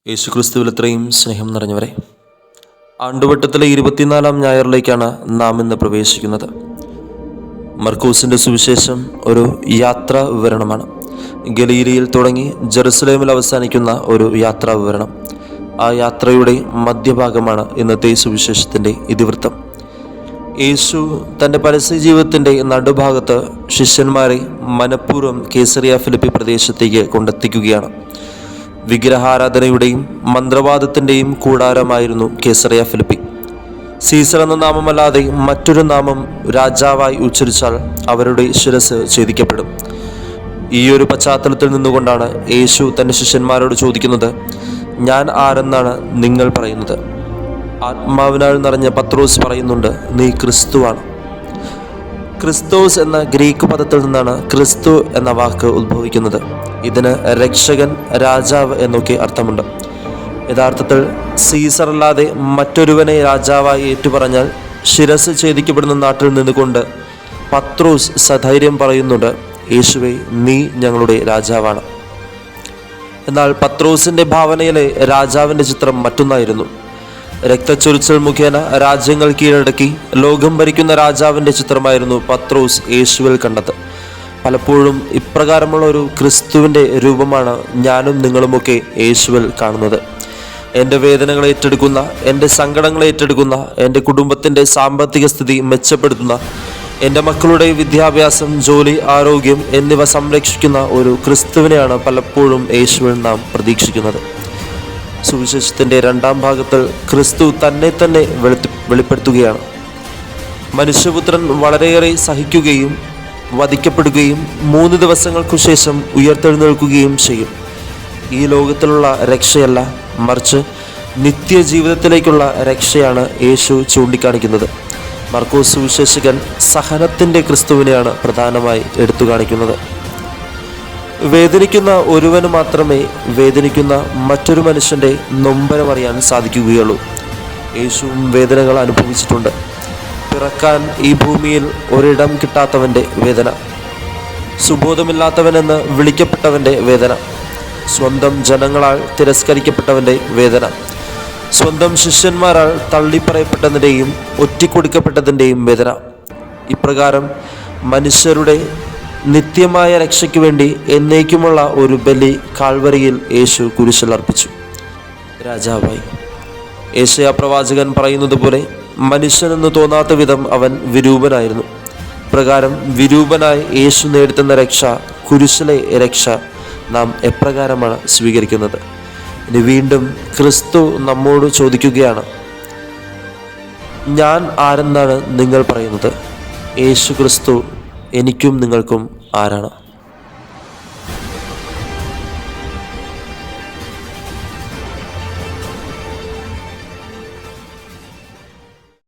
യേശുക്രിസ്തുവിൽ ഇത്രയും സ്നേഹം നിറഞ്ഞവരെ, ആണ്ടുവട്ടത്തിലെ 24-ാം ഞായറിലേക്കാണ് നാം ഇന്ന് പ്രവേശിക്കുന്നത്. മർക്കോസിൻ്റെ സുവിശേഷം ഒരു യാത്രാ വിവരണമാണ്. ഗലീലയിൽ തുടങ്ങി ജെറുസലേമിൽ അവസാനിക്കുന്ന ഒരു യാത്രാ വിവരണം. ആ യാത്രയുടെ മധ്യഭാഗമാണ് ഇന്നത്തെ സുവിശേഷത്തിൻ്റെ ഇതിവൃത്തം. യേശു തൻ്റെ പരസ്യ ജീവിതത്തിൻ്റെ നടുഭാഗത്ത് ശിഷ്യന്മാരെ മനഃപൂർവ്വം കേസറിയ ഫിലിപ്പി പ്രദേശത്തേക്ക് കൊണ്ടെത്തിക്കുകയാണ്. വിഗ്രഹാരാധനയുടെയും മന്ത്രവാദത്തിൻ്റെയും കൂടാരമായിരുന്നു കേസറിയ ഫിലിപ്പി. സീസർ എന്ന നാമമല്ലാതെ മറ്റൊരു നാമം രാജാവായി ഉച്ചരിച്ചാൽ അവരുടെ ശിരസ് ഛേദിക്കപ്പെടും. ഈ ഒരു പശ്ചാത്തലത്തിൽ നിന്നുകൊണ്ടാണ് യേശു തൻ്റെ ശിഷ്യന്മാരോട് ചോദിക്കുന്നത്, ഞാൻ ആരെന്നാണ് നിങ്ങൾ പറയുന്നത്? ആത്മാവിനാൽ നിറഞ്ഞ പത്രോസ് പറയുന്നുണ്ട്, നീ ക്രിസ്തുവാണ്. ക്രിസ്തോസ് എന്ന ഗ്രീക്ക് പദത്തിൽ നിന്നാണ് ക്രിസ്തു എന്ന വാക്ക് ഉദ്ഭവിക്കുന്നത്. ഇതിന് രക്ഷകൻ, രാജാവ് എന്നൊക്കെ അർത്ഥമുണ്ട്. യഥാർത്ഥത്തിൽ സീസർ അല്ലാതെ മറ്റൊരുവനെ രാജാവായി ഏറ്റുപറഞ്ഞാൽ ശിരസ് ഛേദിക്കപ്പെടുന്ന നാട്ടിൽ നിന്നുകൊണ്ട് പത്രോസ് സധൈര്യം പറയുന്നുണ്ട്, യേശുവേ, നീ ഞങ്ങളുടെ രാജാവാണ്. എന്നാൽ പത്രോസിൻ്റെ ഭാവനയിലെ രാജാവിൻ്റെ ചിത്രം മറ്റൊന്നായിരുന്നു. രക്തച്ചൊരിച്ചൽ മുഖേന രാജ്യങ്ങൾ കീഴടക്കി ലോകം ഭരിക്കുന്ന രാജാവിൻ്റെ ചിത്രമായിരുന്നു പത്രോസ് യേശുവിൽ കണ്ടത്. പലപ്പോഴും ഇപ്രകാരമുള്ള ഒരു ക്രിസ്തുവിൻ്റെ രൂപമാണ് ഞാനും നിങ്ങളുമൊക്കെ യേശുവിൽ കാണുന്നത്. എൻ്റെ വേദനകളെ ഏറ്റെടുക്കുന്ന, എൻ്റെ സങ്കടങ്ങളെ ഏറ്റെടുക്കുന്ന, എൻ്റെ കുടുംബത്തിൻ്റെ സാമ്പത്തിക സ്ഥിതി മെച്ചപ്പെടുത്തുന്ന, എൻ്റെ മക്കളുടെ വിദ്യാഭ്യാസം, ജോലി, ആരോഗ്യം എന്നിവ സംരക്ഷിക്കുന്ന ഒരു ക്രിസ്തുവിനെയാണ് പലപ്പോഴും യേശുവിൽ നാം പ്രതീക്ഷിക്കുന്നത്. സുവിശേഷത്തിൻ്റെ 2-ാം ഭാഗത്തിൽ ക്രിസ്തു തന്നെ വെളിപ്പെടുത്തുകയാണ്. മനുഷ്യപുത്രൻ വളരെയേറെ സഹിക്കുകയും വധിക്കപ്പെടുകയും 3 ദിവസങ്ങൾക്കു ശേഷം ഉയർത്തെഴുന്നേൽക്കുകയും ചെയ്യും. ഈ ലോകത്തിലുള്ള രക്ഷയല്ല, മറിച്ച് നിത്യജീവിതത്തിലേക്കുള്ള രക്ഷയാണ് യേശു ചൂണ്ടിക്കാണിക്കുന്നത്. മർക്കോസ് സുവിശേഷകൻ സഹനത്തിൻ്റെ ക്രിസ്തുവിനെയാണ് പ്രധാനമായി എടുത്തു കാണിക്കുന്നത്. വേദനിക്കുന്ന ഒരുവന് മാത്രമേ വേദനിക്കുന്ന മറ്റൊരു മനുഷ്യൻ്റെ നൊമ്പരമറിയാൻ സാധിക്കുകയുള്ളൂ. യേശുവും വേദനകൾ അനുഭവിച്ചിട്ടുണ്ട്. പിറക്കാൻ ഈ ഭൂമിയിൽ ഒരിടം കിട്ടാത്തവൻ്റെ വേദന, സുബോധമില്ലാത്തവനെന്ന് വിളിക്കപ്പെട്ടവൻ്റെ വേദന, സ്വന്തം ജനങ്ങളാൽ തിരസ്കരിക്കപ്പെട്ടവൻ്റെ വേദന, സ്വന്തം ശിഷ്യന്മാരാൽ തള്ളിപ്പറയപ്പെട്ടതിൻ്റെയും ഒറ്റിക്കൊടുക്കപ്പെട്ടതിൻ്റെയും വേദന. ഇപ്രകാരം മനുഷ്യരുടെ നിത്യമായ രക്ഷയ്ക്ക് വേണ്ടി എന്നേക്കുമുള്ള ഒരു ബലി കാൽവരിയിൽ യേശു കുരിശിൽ അർപ്പിച്ചു. രാജാവായി യെശയ്യാ പ്രവാചകൻ പറയുന്നത് പോലെ മനുഷ്യനെന്ന് തോന്നാത്ത വിധം അവൻ വിരൂപനായിരുന്നു. പ്രകാരം വിരൂപനായി യേശു നേടുത്തുന്ന രക്ഷ, കുരിശിലെ രക്ഷ, നാം എപ്രകാരമാണ് സ്വീകരിക്കുന്നത്? ഇനി വീണ്ടും ക്രിസ്തു നമ്മോട് ചോദിക്കുകയാണ്, ഞാൻ ആരെന്നാണ് നിങ്ങൾ പറയുന്നത്? യേശു ക്രിസ്തു എനിക്കും നിങ്ങൾക്കും ആരാണ്?